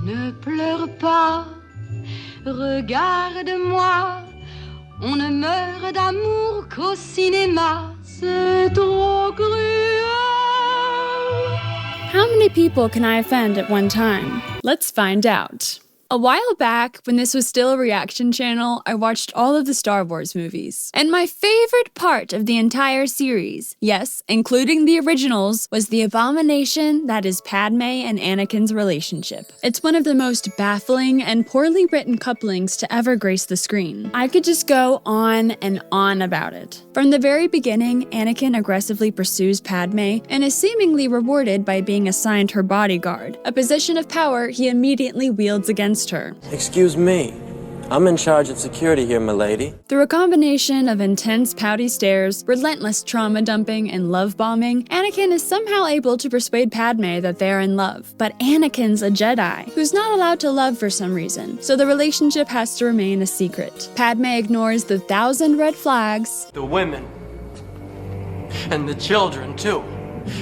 Ne pleure pas, regarde-moi. On ne meurt d'amour qu'au cinéma. C'est trop cruel. How many people can I offend at one time? Let's find out. A while back, when this was still a reaction channel, I watched all of the Star Wars movies. And my favorite part of the entire series, yes, including the originals, was the abomination that is Padme and Anakin's relationship. It's one of the most baffling and poorly written couplings to ever grace the screen. I could just go on and on about it. From the very beginning, Anakin aggressively pursues Padme and is seemingly rewarded by being assigned her bodyguard, a position of power he immediately wields against her. Excuse me. I'm in charge of security here, milady. Through a combination of intense pouty stares, relentless trauma dumping, and love bombing, Anakin is somehow able to persuade Padme that they are in love. But Anakin's a Jedi, who's not allowed to love for some reason, so the relationship has to remain a secret. Padme ignores the 1,000 red flags, The women. And the children, too.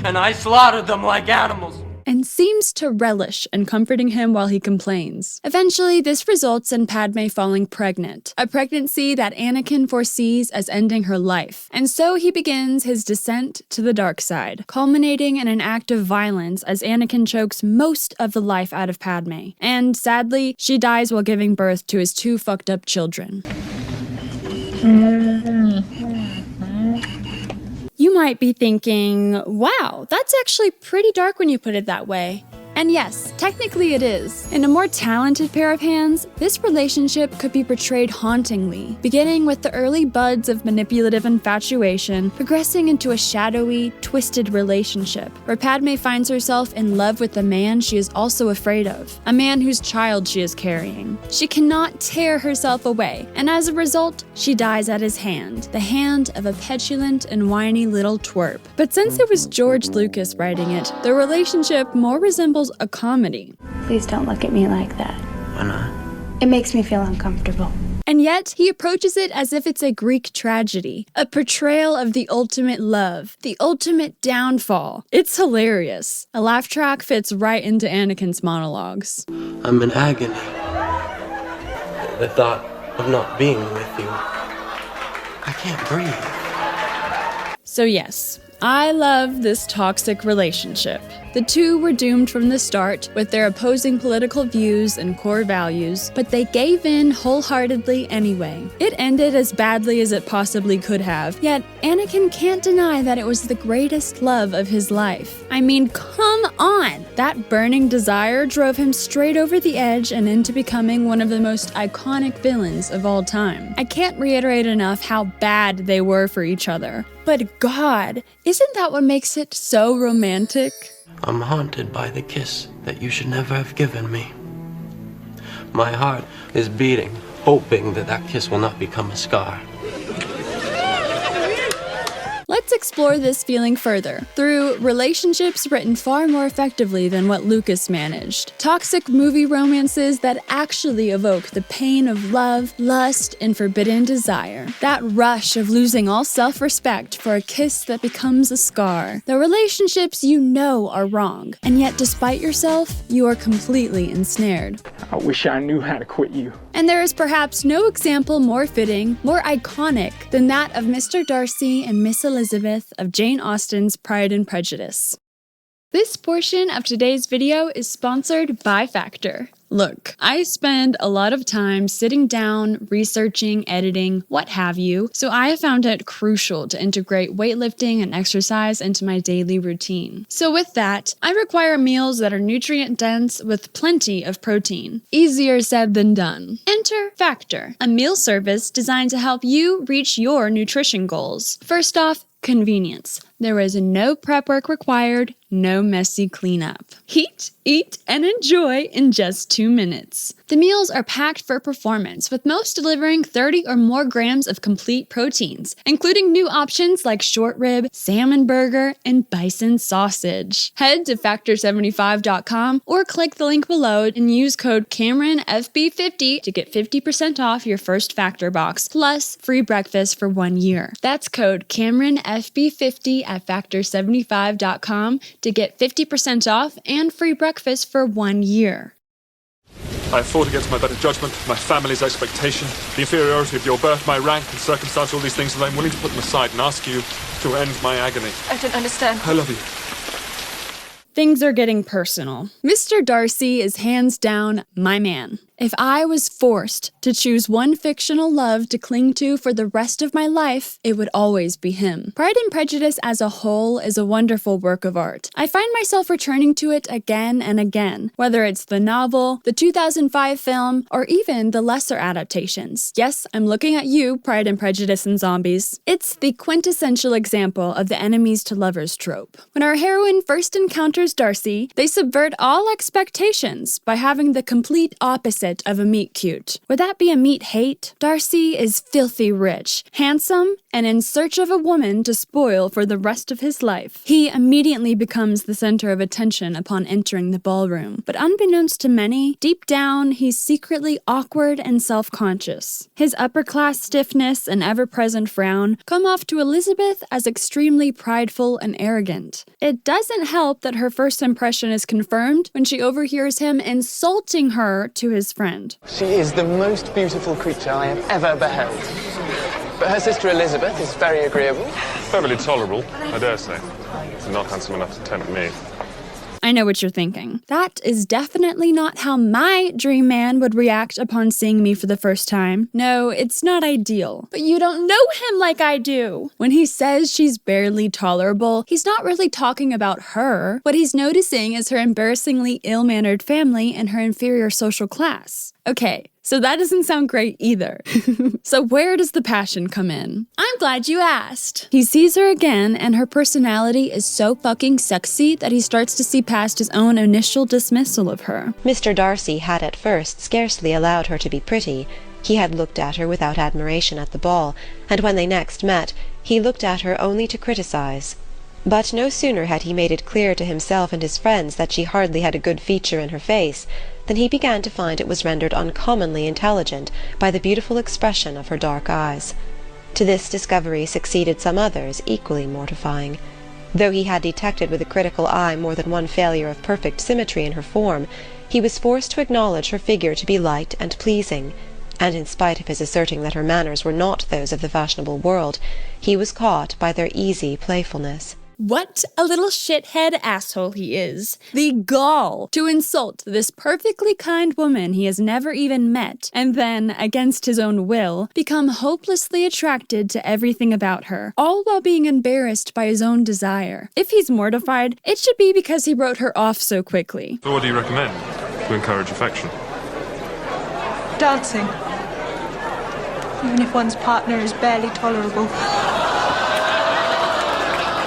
And I slaughtered them like animals. and seems to relish in comforting him while he complains. Eventually, this results in Padme falling pregnant, a pregnancy that Anakin foresees as ending her life. And so he begins his descent to the dark side, culminating in an act of violence as Anakin chokes most of the life out of Padme. And sadly, she dies while giving birth to his 2 fucked up children. You might be thinking, wow, that's actually pretty dark when you put it that way. And yes, technically it is. In a more talented pair of hands, this relationship could be portrayed hauntingly, beginning with the early buds of manipulative infatuation, progressing into a shadowy, twisted relationship, where Padme finds herself in love with a man she is also afraid of, a man whose child she is carrying. She cannot tear herself away, and as a result, she dies at his hand, the hand of a petulant and whiny little twerp. But since it was George Lucas writing it, the relationship more resembles a comedy. Please don't look at me like that. Why not? It makes me feel uncomfortable. And yet, he approaches it as if it's a Greek tragedy, a portrayal of the ultimate love, the ultimate downfall. It's hilarious. A laugh track fits right into Anakin's monologues. I'm in agony. The thought of not being with you. I can't breathe. So yes, I love this toxic relationship. The two were doomed from the start with their opposing political views and core values, but they gave in wholeheartedly anyway. It ended as badly as it possibly could have, yet Anakin can't deny that it was the greatest love of his life. I mean, come on! That burning desire drove him straight over the edge and into becoming one of the most iconic villains of all time. I can't reiterate enough how bad they were for each other. But God, isn't that what makes it so romantic? I'm haunted by the kiss that you should never have given me. My heart is beating, hoping that that kiss will not become a scar. Let's explore this feeling further through relationships written far more effectively than what Lucas managed. Toxic movie romances that actually evoke the pain of love, lust, and forbidden desire. That rush of losing all self-respect for a kiss that becomes a scar. The relationships you know are wrong, and yet despite yourself, you are completely ensnared. I wish I knew how to quit you. And there is perhaps no example more fitting, more iconic than that of Mr. Darcy and Miss Elizabeth of Jane Austen's Pride and Prejudice. This portion of today's video is sponsored by Factor. Look, I spend a lot of time sitting down, researching, editing, what have you, so I have found it crucial to integrate weightlifting and exercise into my daily routine. So with that, I require meals that are nutrient-dense with plenty of protein. Easier said than done. Enter Factor, a meal service designed to help you reach your nutrition goals. First off, convenience. There is no prep work required, no messy cleanup. Heat, eat, and enjoy in just 2 minutes. The meals are packed for performance, with most delivering 30 or more grams of complete proteins, including new options like short rib, salmon burger, and bison sausage. Head to factor75.com or click the link below and use code CameronFB50 to get 50% off your first Factor box, plus free breakfast for 1 year. That's code CameronFB50 at factor75.com to get 50% off and free breakfast for 1 year. I have fought against my better judgment, my family's expectation, the inferiority of your birth, my rank and circumstance, all these things, and I'm willing to put them aside and ask you to end my agony. I don't understand. I love you. Things are getting personal. Mr. Darcy is hands down my man. If I was forced to choose one fictional love to cling to for the rest of my life, it would always be him. Pride and Prejudice as a whole is a wonderful work of art. I find myself returning to it again and again, whether it's the novel, the 2005 film, or even the lesser adaptations. Yes, I'm looking at you, Pride and Prejudice and Zombies. It's the quintessential example of the enemies to lovers trope. When our heroine first encounters Darcy, they subvert all expectations by having the complete opposite of a meet cute. Would that be a meet hate? Darcy is filthy rich, handsome, and in search of a woman to spoil for the rest of his life. He immediately becomes the center of attention upon entering the ballroom. But unbeknownst to many, deep down, he's secretly awkward and self-conscious. His upper-class stiffness and ever-present frown come off to Elizabeth as extremely prideful and arrogant. It doesn't help that her first impression is confirmed when she overhears him insulting her to his friend. She is the most beautiful creature I have ever beheld. But her sister Elizabeth is very agreeable. Perfectly tolerable, I dare say. Not handsome enough to tempt me. I know what you're thinking. That is definitely not how my dream man would react upon seeing me for the first time. No, it's not ideal. But you don't know him like I do. When he says she's barely tolerable, he's not really talking about her. What he's noticing is her embarrassingly ill-mannered family and her inferior social class. Okay, so that doesn't sound great either. So where does the passion come in? I'm glad you asked. He sees her again, and her personality is so fucking sexy that he starts to see past his own initial dismissal of her. Mr. Darcy had at first scarcely allowed her to be pretty. He had looked at her without admiration at the ball, and when they next met, he looked at her only to criticize. But no sooner had he made it clear to himself and his friends that she hardly had a good feature in her face, than he began to find it was rendered uncommonly intelligent by the beautiful expression of her dark eyes. To this discovery succeeded some others equally mortifying. Though he had detected with a critical eye more than one failure of perfect symmetry in her form, he was forced to acknowledge her figure to be light and pleasing, and in spite of his asserting that her manners were not those of the fashionable world, he was caught by their easy playfulness. What a little shithead asshole he is. The gall to insult this perfectly kind woman he has never even met, and then, against his own will, become hopelessly attracted to everything about her, all while being embarrassed by his own desire. If he's mortified, it should be because he wrote her off so quickly. So what do you recommend to encourage affection? Dancing. Even if one's partner is barely tolerable.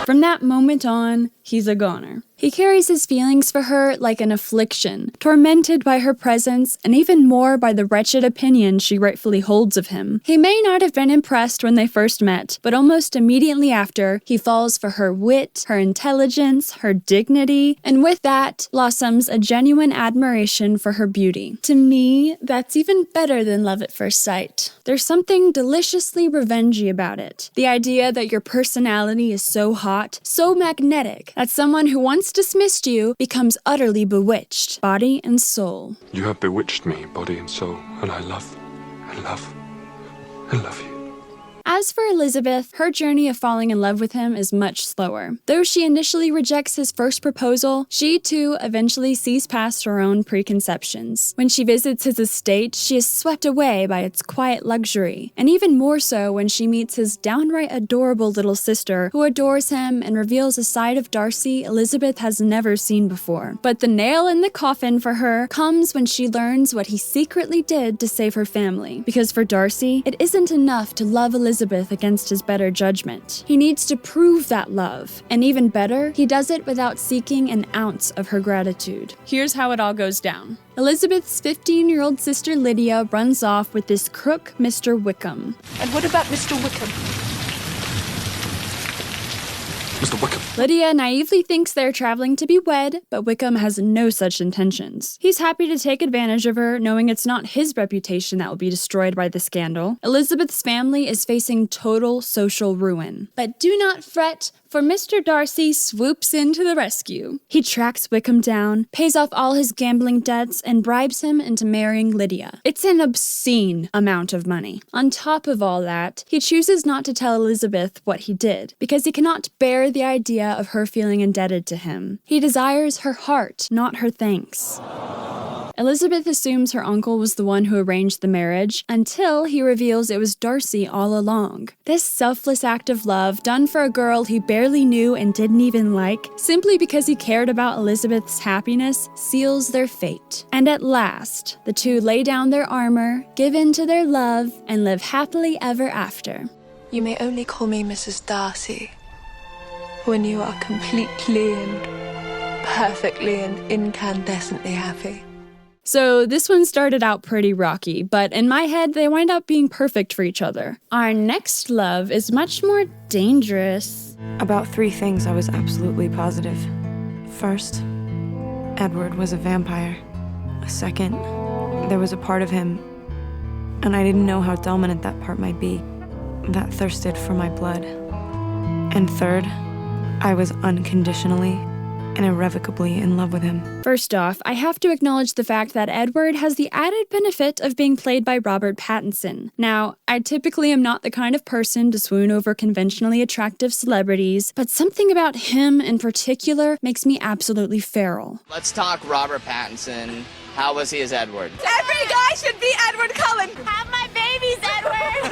From that moment on, he's a goner. He carries his feelings for her like an affliction, tormented by her presence and even more by the wretched opinion she rightfully holds of him. He may not have been impressed when they first met, but almost immediately after, he falls for her wit, her intelligence, her dignity, and with that blossoms a genuine admiration for her beauty. To me, that's even better than love at first sight. There's something deliciously revengey about it. The idea that your personality is so hot, so magnetic, that someone who once dismissed you becomes utterly bewitched, body and soul. You have bewitched me, body and soul, and I love you. As for Elizabeth, her journey of falling in love with him is much slower. Though she initially rejects his first proposal, she too eventually sees past her own preconceptions. When she visits his estate, she is swept away by its quiet luxury, and even more so when she meets his downright adorable little sister, who adores him and reveals a side of Darcy Elizabeth has never seen before. But the nail in the coffin for her comes when she learns what he secretly did to save her family. Because for Darcy, it isn't enough to love Elizabeth against his better judgment. He needs to prove that love. And even better, he does it without seeking an ounce of her gratitude. Here's how it all goes down. Elizabeth's 15-year-old sister Lydia runs off with this crook, Mr. Wickham. And what about Mr. Wickham? Mr. Wickham. Lydia naively thinks they're traveling to be wed, but Wickham has no such intentions. He's happy to take advantage of her, knowing it's not his reputation that will be destroyed by the scandal. Elizabeth's family is facing total social ruin. But do not fret, for Mr. Darcy swoops in to the rescue. He tracks Wickham down, pays off all his gambling debts, and bribes him into marrying Lydia. It's an obscene amount of money. On top of all that, he chooses not to tell Elizabeth what he did, because he cannot bear the idea of her feeling indebted to him. He desires her heart, not her thanks. Elizabeth assumes her uncle was the one who arranged the marriage until he reveals it was Darcy all along. This selfless act of love done for a girl he barely knew and didn't even like, simply because he cared about Elizabeth's happiness, seals their fate. And at last, the two lay down their armor, give in to their love, and live happily ever after. You may only call me Mrs. Darcy when you are completely and perfectly and incandescently happy. So this one started out pretty rocky, but in my head, they wind up being perfect for each other. Our next love is much more dangerous. About 3 things I was absolutely positive. First, Edward was a vampire. Second, there was a part of him, and I didn't know how dominant that part might be, that thirsted for my blood. And third, I was unconditionally and irrevocably in love with him. First off, I have to acknowledge the fact that Edward has the added benefit of being played by Robert Pattinson. Now, I typically am not the kind of person to swoon over conventionally attractive celebrities, but something about him in particular makes me absolutely feral. Let's talk Robert Pattinson. How was he as Edward? Every guy should be Edward Cullen. Have my babies, Edward!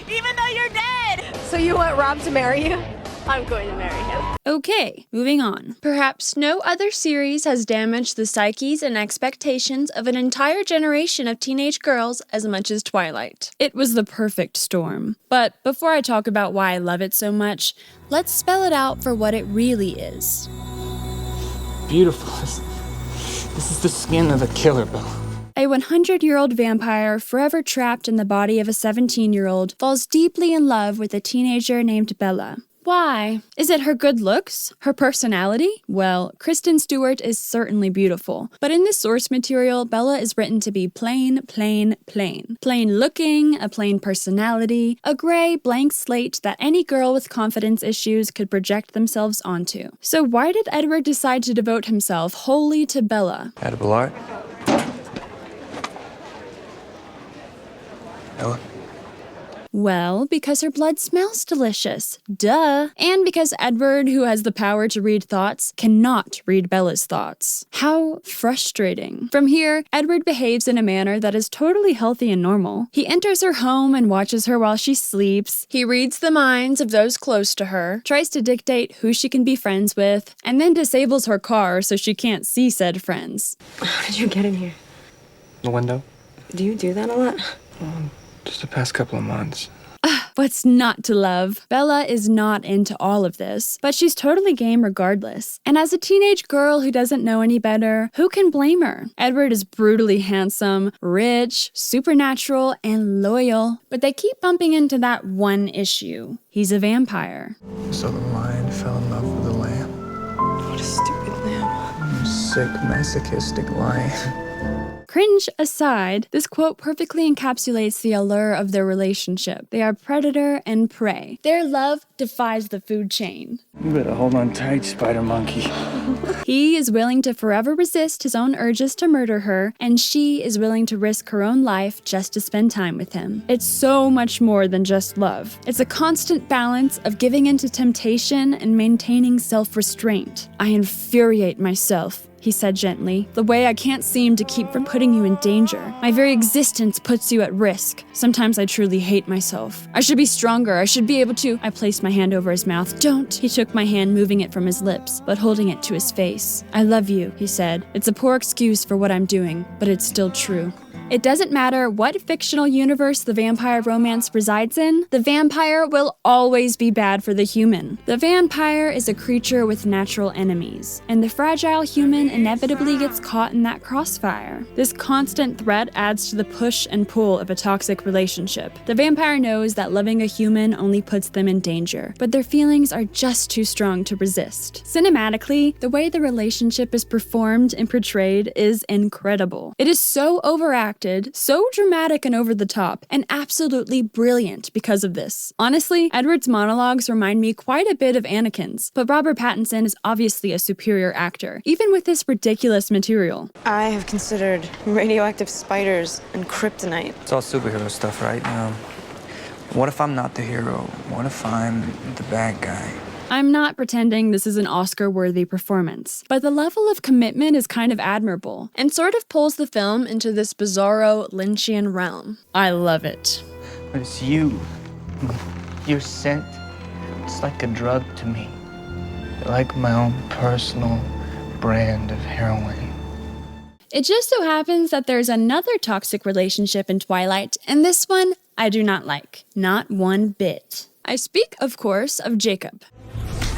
Even though you're dead! So you want Rob to marry you? I'm going to marry him. Okay, moving on. Perhaps no other series has damaged the psyches and expectations of an entire generation of teenage girls as much as Twilight. It was the perfect storm. But before I talk about why I love it so much, let's spell it out for what it really is. Beautiful. This is the skin of a killer, Bella. A 100-year-old vampire, forever trapped in the body of a 17-year-old, falls deeply in love with a teenager named Bella. Why? Is it her good looks? Her personality? Well, Kristen Stewart is certainly beautiful, but in the source material, Bella is written to be plain, plain, plain. Plain looking, a plain personality, a gray, blank slate that any girl with confidence issues could project themselves onto. So why did Edward decide to devote himself wholly to Bella? Edible art? Ella? Well, because her blood smells delicious. Duh. And because Edward, who has the power to read thoughts, cannot read Bella's thoughts. How frustrating. From here, Edward behaves in a manner that is totally healthy and normal. He enters her home and watches her while she sleeps. He reads the minds of those close to her, tries to dictate who she can be friends with, and then disables her car so she can't see said friends. How did you get in here? The window? Do you do that a lot? Just the past couple of months. What's not to love? Bella is not into all of this, but she's totally game regardless. And as a teenage girl who doesn't know any better, who can blame her? Edward is brutally handsome, rich, supernatural, and loyal. But they keep bumping into that one issue. He's a vampire. So the lion fell in love with the lamb. What a stupid lamb. Sick, masochistic lion. Cringe aside, this quote perfectly encapsulates the allure of their relationship. They are predator and prey. Their love defies the food chain. You better hold on tight, spider monkey. He is willing to forever resist his own urges to murder her, and she is willing to risk her own life just to spend time with him. It's so much more than just love. It's a constant balance of giving in to temptation and maintaining self-restraint. I infuriate myself, he said gently, the way I can't seem to keep from putting you in danger. My very existence puts you at risk. Sometimes I truly hate myself. I should be stronger. I should be able to. I placed my hand over his mouth. Don't. He took my hand, moving it from his lips, but holding it to his face. I love you, he said. It's a poor excuse for what I'm doing, but it's still true. It doesn't matter what fictional universe the vampire romance resides in, the vampire will always be bad for the human. The vampire is a creature with natural enemies, and the fragile human inevitably gets caught in that crossfire. This constant threat adds to the push and pull of a toxic relationship. The vampire knows that loving a human only puts them in danger, but their feelings are just too strong to resist. Cinematically, the way the relationship is performed and portrayed is incredible. It is so overacted, so dramatic and over the top, and absolutely brilliant because of this. Honestly, Edward's monologues remind me quite a bit of Anakin's, but Robert Pattinson is obviously a superior actor, even with this ridiculous material. I have considered radioactive spiders and kryptonite. It's all superhero stuff, right? What if I'm not the hero? What if I'm the bad guy? I'm not pretending this is an Oscar-worthy performance, but the level of commitment is kind of admirable, and sort of pulls the film into this bizarro Lynchian realm. I love it. But it's you. Your scent. It's like a drug to me. You're like my own personal brand of heroin. It just so happens that there's another toxic relationship in Twilight, and this one I do not like. Not one bit. I speak, of course, of Jacob.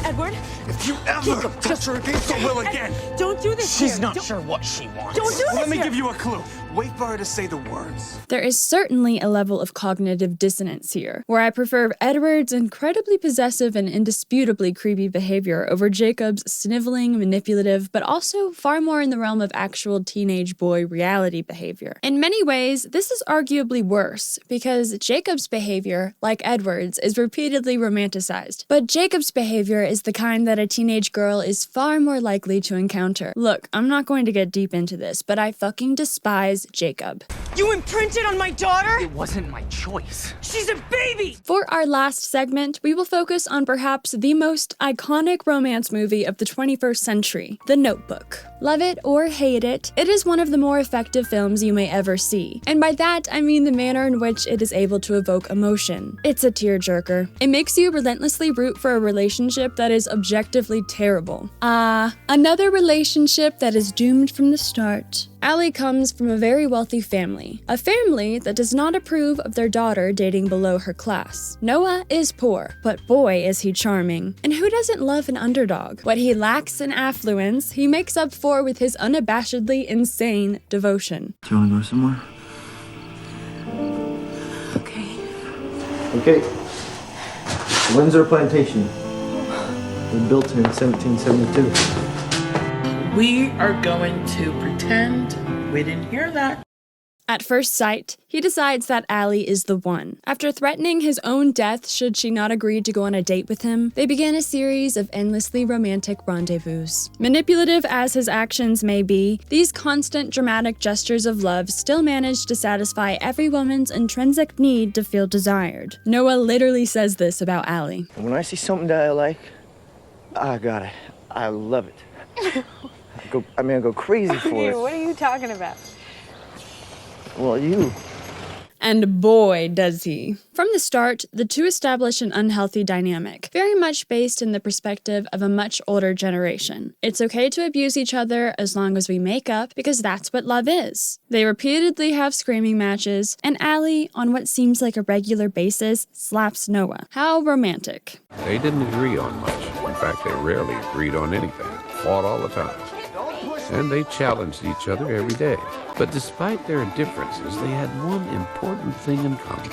Edward? If you ever touch her against her will again, don't do this. She's not sure what she wants. Don't do this. Let me give you a clue. Wait for her to say the words. There is certainly a level of cognitive dissonance here, where I prefer Edward's incredibly possessive and indisputably creepy behavior over Jacob's sniveling, manipulative, but also far more in the realm of actual teenage boy reality behavior. In many ways, this is arguably worse, because Jacob's behavior, like Edward's, is repeatedly romanticized. But Jacob's behavior is the kind that a teenage girl is far more likely to encounter. Look, I'm not going to get deep into this, but I fucking despise Jacob. You imprinted on my daughter? It wasn't my choice. She's a baby! For our last segment, we will focus on perhaps the most iconic romance movie of the 21st century, The Notebook. Love it or hate it, it is one of the more effective films you may ever see. And by that, I mean the manner in which it is able to evoke emotion. It's a tearjerker. It makes you relentlessly root for a relationship that is objectively terrible. Another relationship that is doomed from the start. Allie comes from a very wealthy family, a family that does not approve of their daughter dating below her class. Noah is poor, but boy is he charming. And who doesn't love an underdog? What he lacks in affluence, he makes up for with his unabashedly insane devotion. Do you want to go somewhere? Okay. Windsor Plantation. It was built in 1772. We are going to pretend we didn't hear that. At first sight, he decides that Allie is the one. After threatening his own death should she not agree to go on a date with him, they begin a series of endlessly romantic rendezvous. Manipulative as his actions may be, these constant dramatic gestures of love still manage to satisfy every woman's intrinsic need to feel desired. Noah literally says this about Allie. When I see something that I like, I got it. I love it. I go crazy for it. What are you talking about? Well, you. And boy, does he. From the start, the two establish an unhealthy dynamic, very much based in the perspective of a much older generation. It's okay to abuse each other as long as we make up, because that's what love is. They repeatedly have screaming matches, and Allie, on what seems like a regular basis, slaps Noah. How romantic. They didn't agree on much. In fact, they rarely agreed on anything. Fought all the time. And they challenged each other every day. But despite their differences, they had one important thing in common.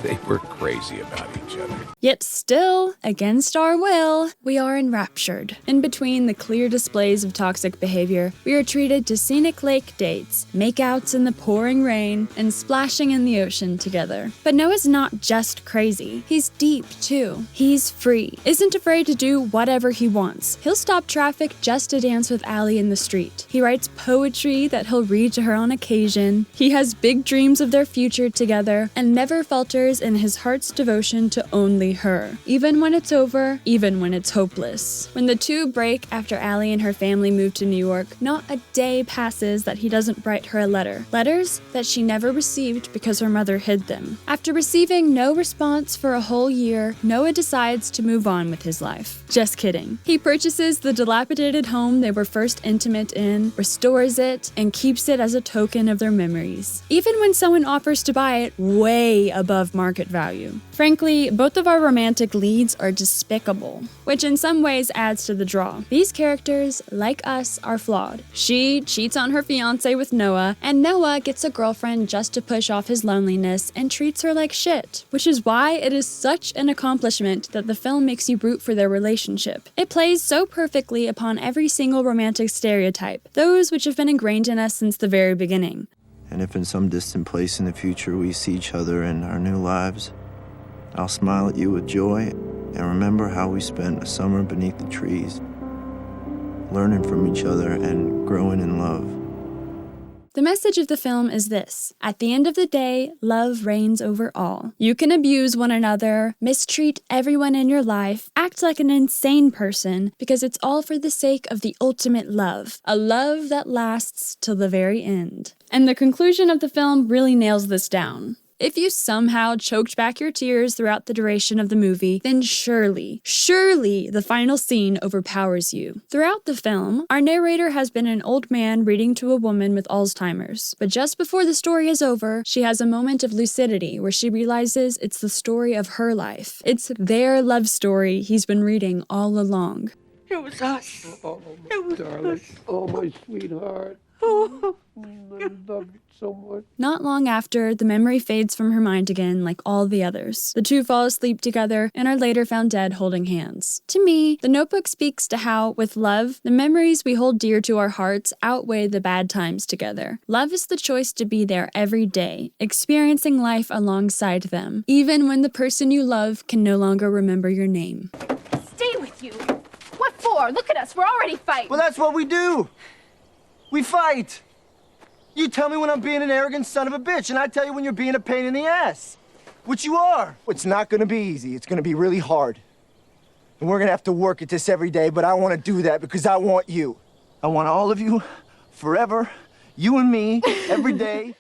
They were crazy about each other. Yet still, against our will, we are enraptured. In between the clear displays of toxic behavior, we are treated to scenic lake dates, makeouts in the pouring rain, and splashing in the ocean together. But Noah's not just crazy. He's deep, too. He's free, isn't afraid to do whatever he wants. He'll stop traffic just to dance with Allie in the street. He writes poetry that he'll read to her on occasion. He has big dreams of their future together, and never falters in his heart's devotion to only her. Even when it's over, even when it's hopeless. When the two break after Allie and her family move to New York, not a day passes that he doesn't write her a letter. Letters that she never received because her mother hid them. After receiving no response for a whole year, Noah decides to move on with his life. Just kidding. He purchases the dilapidated home they were first intimate in, restores it, and keeps it as a token of their memories, even when someone offers to buy it way above market value. Frankly, both of our romantic leads are despicable, which in some ways adds to the draw. These characters, like us, are flawed. She cheats on her fiancé with Noah, and Noah gets a girlfriend just to push off his loneliness and treats her like shit, which is why it is such an accomplishment that the film makes you root for their relationship. It plays so perfectly upon every single romantic stereotype, those which have been ingrained in us since the very beginning. And if in some distant place in the future we see each other in our new lives, I'll smile at you with joy and remember how we spent a summer beneath the trees, learning from each other and growing in love. The message of the film is this: at the end of the day, love reigns over all. You can abuse one another, mistreat everyone in your life, act like an insane person, because it's all for the sake of the ultimate love, a love that lasts till the very end. And the conclusion of the film really nails this down. If you somehow choked back your tears throughout the duration of the movie, then surely the final scene overpowers you. Throughout the film, our narrator has been an old man reading to a woman with Alzheimer's. But just before the story is over, she has a moment of lucidity where she realizes it's the story of her life. It's their love story he's been reading all along. It was us. Oh, It was darling. us. Oh, my sweetheart. Oh. I love you so much. Not long after, the memory fades from her mind again, like all the others. The two fall asleep together and are later found dead holding hands. To me, the Notebook speaks to how, with love, the memories we hold dear to our hearts outweigh the bad times together. Love is the choice to be there every day, experiencing life alongside them, even when the person you love can no longer remember your name. Stay with you. What for? Look at us. We're already fighting. Well, that's what we do. We fight. You tell me when I'm being an arrogant son of a bitch, and I tell you when you're being a pain in the ass. Which you are. It's not gonna be easy. It's gonna be really hard. And we're gonna have to work at this every day, but I wanna do that because I want you. I want all of you, forever, you and me, every day.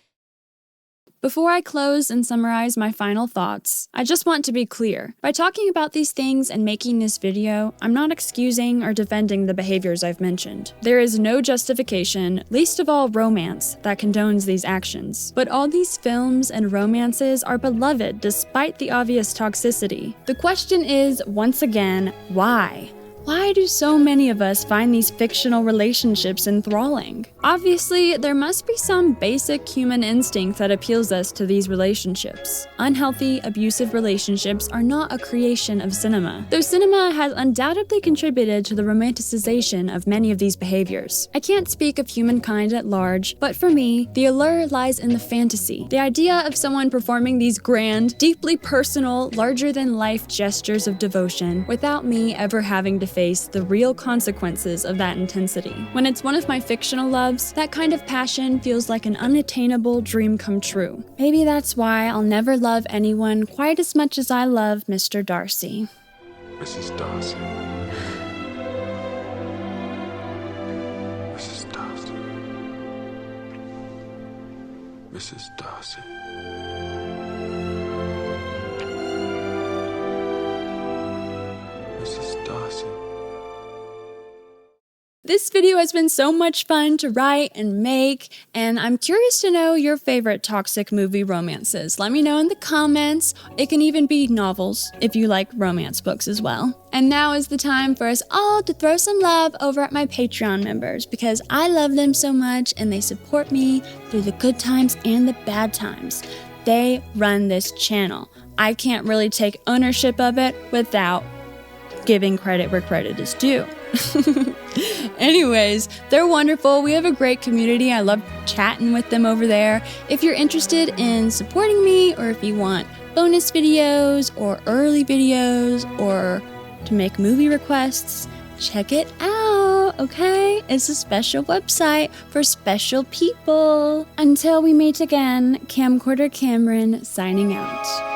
Before I close and summarize my final thoughts, I just want to be clear. By talking about these things and making this video, I'm not excusing or defending the behaviors I've mentioned. There is no justification, least of all romance, that condones these actions. But all these films and romances are beloved despite the obvious toxicity. The question is, once again, why? Why do so many of us find these fictional relationships enthralling? Obviously, there must be some basic human instinct that appeals us to these relationships. Unhealthy, abusive relationships are not a creation of cinema, though cinema has undoubtedly contributed to the romanticization of many of these behaviors. I can't speak of humankind at large, but for me, the allure lies in the fantasy. The idea of someone performing these grand, deeply personal, larger-than-life gestures of devotion without me ever having to face the real consequences of that intensity. When it's one of my fictional loves, that kind of passion feels like an unattainable dream come true. Maybe that's why I'll never love anyone quite as much as I love Mr. Darcy. Mrs. Darcy. Mrs. Darcy. Mrs. Darcy. Mrs. Darcy. This video has been so much fun to write and make, and I'm curious to know your favorite toxic movie romances. Let me know in the comments. It can even be novels if you like romance books as well. And now is the time for us all to throw some love over at my Patreon members because I love them so much and they support me through the good times and the bad times. They run this channel. I can't really take ownership of it without giving credit where credit is due. Anyways, they're wonderful. We have a great community. I love chatting with them over there. If you're interested in supporting me, or if you want bonus videos or early videos or to make movie requests, check it out, okay? It's a special website for special people. Until we meet again, Camcorder Cameron signing out.